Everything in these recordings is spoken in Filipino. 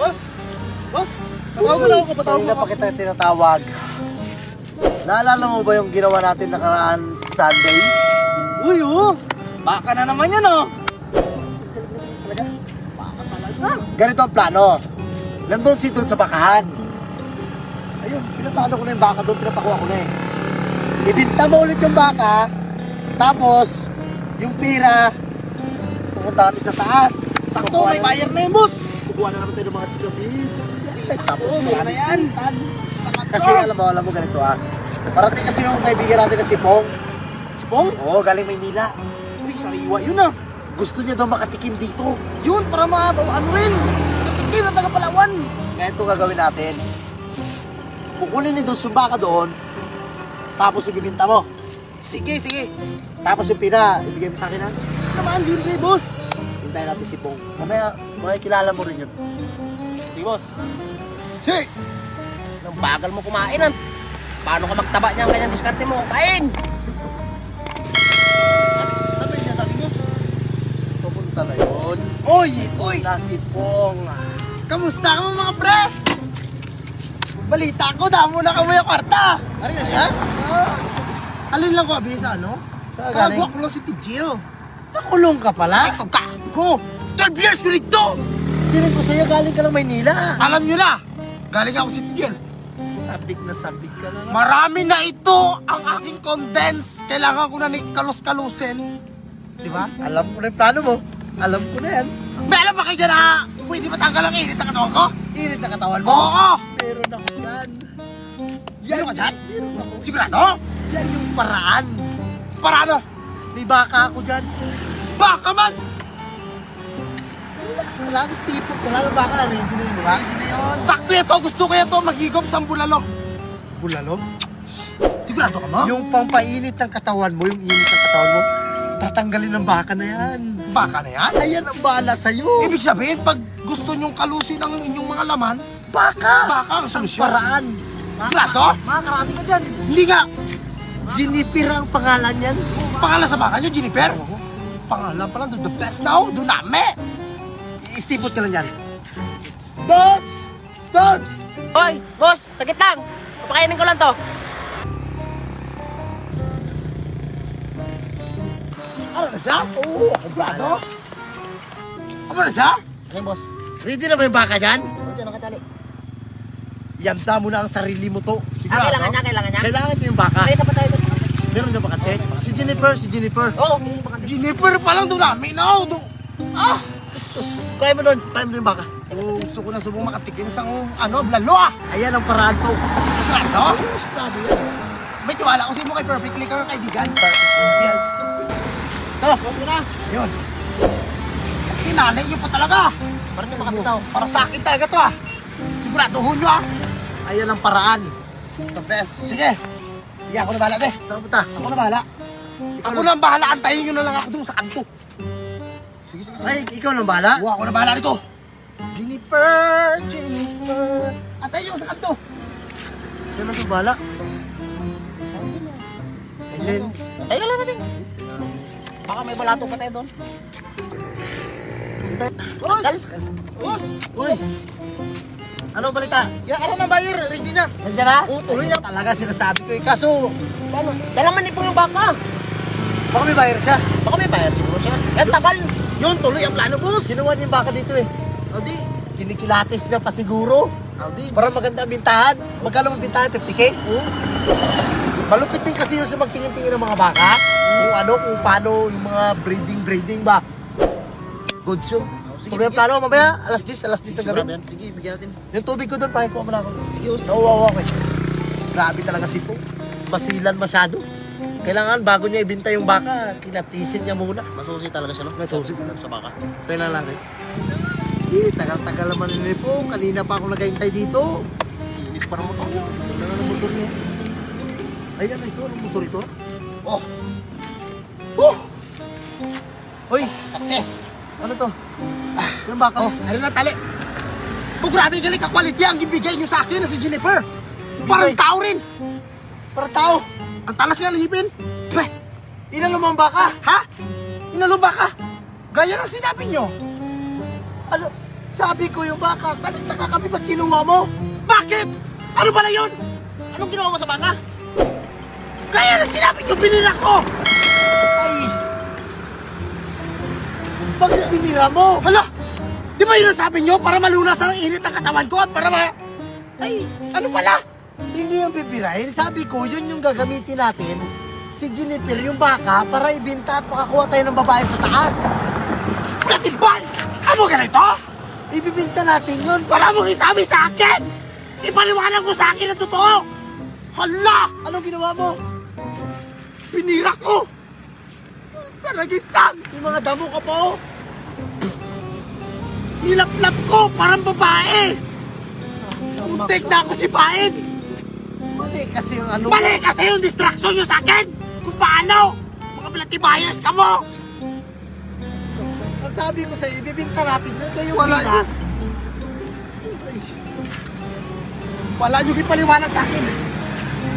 Boss! Boss! Patawag ko. Kanina pa kita tinatawag. Naalala mo ba yung ginawa natin nakaraan Sunday? Uy, oh! Baka na naman yan, oh! Baka talaga. Ganito ang plano. Nandun si doon sa bakahan. Ayun, pinapano ko na yung baka doon, pinapakuha ko na eh. Ibinta mo ulit yung baka, tapos yung pira, pupunta natin sa taas. Sakto, may buyer na yun, boss! Kukuha na naman tayo ng mga chicken beefs. Tapos mo na yan! Kasi alam mo ganito ah. Parating kasi yung kaibigan natin na si Pong. Si Pong? Oo, galing Maynila. Uy, sariwa yun ah! Gusto niya daw makatikim dito. Yun, para ano rin! Katikim ng taga-Palawan! Kaya ito gagawin natin. Kukunin ni Dos yung baka doon, tapos ibibinta mo. Sige. Tapos yung pira, ibigay mo sa akin ha. Namaan, Junior, boss! Hintayin natin si Pong. Mamaya, kilala mo rin yun. Sige, boss. Si! Nang bagal mo kumain, ah. Paano ka magtaba niya ang kanyang diskarte mo? Kain! Sabi mo? Pupunta na yun. Uy! Na si Pong. Kamusta ka mo mga pre? Balita ko, damo na kamo yung kwarta! Ano na siya? Yes! Alin lang ko abisa, ano? Saan galing? Kagwak ko lang si Tijiro. Nakulong ka pala? Ay, kagko! 12 years ko dito! Siling ko sa'yo, galing ka lang Maynila. Alam nyo na, galing ako si Tijiro. Sabik na sabik ka na. Marami na ito ang aking condense. Kailangan ko na kalus-kalusin. Di ba? Alam ko na yung plano mo. Alam ko na yan. May alam ba kayo dyan na pwede matanggal ang init ang katawan ko? Init na katawan mo. Oo! Meron ako yan. Meron ka dyan? Meron ako. Sigurado? Yan yung paraan. Para ano? May baka ako dyan. Baka man! Relax ka lang, stipot ka lang. Baka ready na yun, di ba? Hindi na yun. Sakto yan to. Gusto ko yan to. Maghigop sa bulalo. Bulalo? Sigurado ka mo? Yung pampainit ng katawan mo, yung init ng katawan mo, tatanggalin ng baka na yan. Baka na yan? Ayan ang bahala sa'yo. Ibig sabihin, pag gusto nyong kalusin ang inyong mga laman, Baka! baka ang Ang solusyon. paraan. Sigurado? Makakarami ka dyan. Hindi nga. Jennifer ang pangalan yan. Pangalan sa baka nyo, Jennifer? Pangalan pa lang, the best now, dunami. Istipot ka lang yan. Dogs! Dogs! Hoy, boss, sakit lang. Papakainin ko lang to. Ano na siya? Oo, kumplado. Ano na siya? Ano boss? Ready na ba yung baka dyan? Ito, nakatali. Yanda mo na ang sarili mo to. Kailangan niya. Kailangan niyo yung baka. Ay, isa pa tayo doon. Meron na bakante? Si Jennifer. Oo, okay, bakante. Jennifer pa lang, dunami na. Ah! Kaya mo doon. Kaya mo yung baka. Oh, gusto ko na subong makatikim sa blalo ah. Ayan ang paraan to. Sigurado? Sigurado yan. May tiwala ko sa mo kay Perfectly kang kaibigan. Yes. To, boss mo na. Yun. Tinanay niyo pa talaga. Parang may makapitaw. Para sa akin talaga to ah. Siguraduhin niyo ah. Ayan ang paraan. The best. Sige. Sige, ako na bahala, te. Saan punta? Ako na bahala. Ako na ang bahala. Antayin nyo na lang ako doon sa kanto. Sige. Ay, ikaw nang bahala? Oo, ako na bahala dito. Jennifer. Antayin nyo sa kanto. Saan na ito bahala? Aileen. Tayo na lang natin. Baka may balato pa tayo doon. Boss! Boss! Uy! Ano balita? Yan, ano na buyer? Ready na. Nandiyan na? Oo, tuloy na talaga sinasabi ko eh. Kaso, Paano? Dala man po yung baka. baka may bayar siya. Baka may bayar siguro siya. Eh, tagal. Yun, tuloy ang plano, boss. Ginawa niya yung baka dito eh. Adi. Kinikilatis niya pa siguro. Adi. Para maganda ang bintahan. Magkano ang bintahan? 50K? Oo. Malupit din kasi yun sa magtingin-tingin ng mga baka. Kung paano yung mga breeding ba. Good show. Sige, Tuloy ang plano, mamaya, alas 10 ng gabi. Sige, bigyan natin. Yung tubig ko doon, pakikuha mo na ako. Sige, boss. Nawawa ko eh. Grabe talaga si Po. Basilan masyado. Kailangan bago niya ibinta yung baka, kinatisin niya muna. Masusi talaga siya, no? Masusi. Sa baka. Tayo lang natin. Tagal-tagal naman ni Po. Kanina pa ako naghahintay dito. Kinis pa naman ako. Wala na ng motor niya. Ayan, ito. Anong motor ito? Oh! Hoy, Success! ano to? Yung baka? Oh, ano na tali? Oh, grabe galing ka-quality ang ibigay nyo sa akin na si Jennifer. Parang tao rin. Para tao. Ang talas nga ng ngipin. Pweh, Ilan naman baka? ha? Inalumba ka? Gaya ng sinabi nyo. Ano? Sabi ko yung baka, bakit nakakami ba't kinuha mo? Bakit? Ano pala yun? Anong ginawa mo sa baka? Kaya na sinabi niyo binira ko! Ay! Bakit binira mo? Hala! Di ba yun ang sabi niyo? Para malunasan ang init ng katawan ko at para Ay, ano pala? Hindi yung bibirahin. Sabi ko, yun yung gagamitin natin. Si Jennifer, yung baka, para ibinta at makakuha tayo ng babae sa taas. Platibal! Ano ganito? Ibibinta natin yun. Wala mong isabi sa akin! Ipaliwanag mo sa akin ang totoo! Hala! Anong ginawa mo? Pinira ko! Talagisang! Yung mga damo ka po. Nilaplap ko parang babae! Muntik na ako sipain! Mali kasi yung ano. Mali kasi yung distraction nyo sa akin! Kung paano! Mga platibayers ka mo! Ang sabi ko sa'yo, ibibinta natin yun. Kaya yung Wala bina. yun. Wala nyo ipaliwanag sa akin.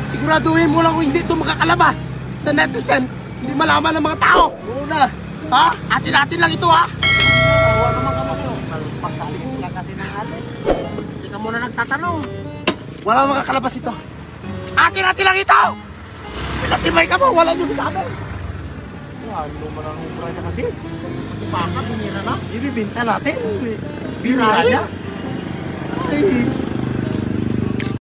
Siguraduhin mo lang kung hindi ito makakalabas sa netizen. Hindi malaman ng mga tao. Oo na. Ha? Atin-atin lang ito ha. Tawa naman ka kasi. Pagkasilis lang kasi ng alis. Hindi ka muna nagtatanong. Wala makakalabas ito. Atin-atin lang ito. Pinatibay ka mo. Wala nyo sabi. Ano man ang umura niya kasi? Baka, binira na. Ibibinta natin. Binira niya? Ay,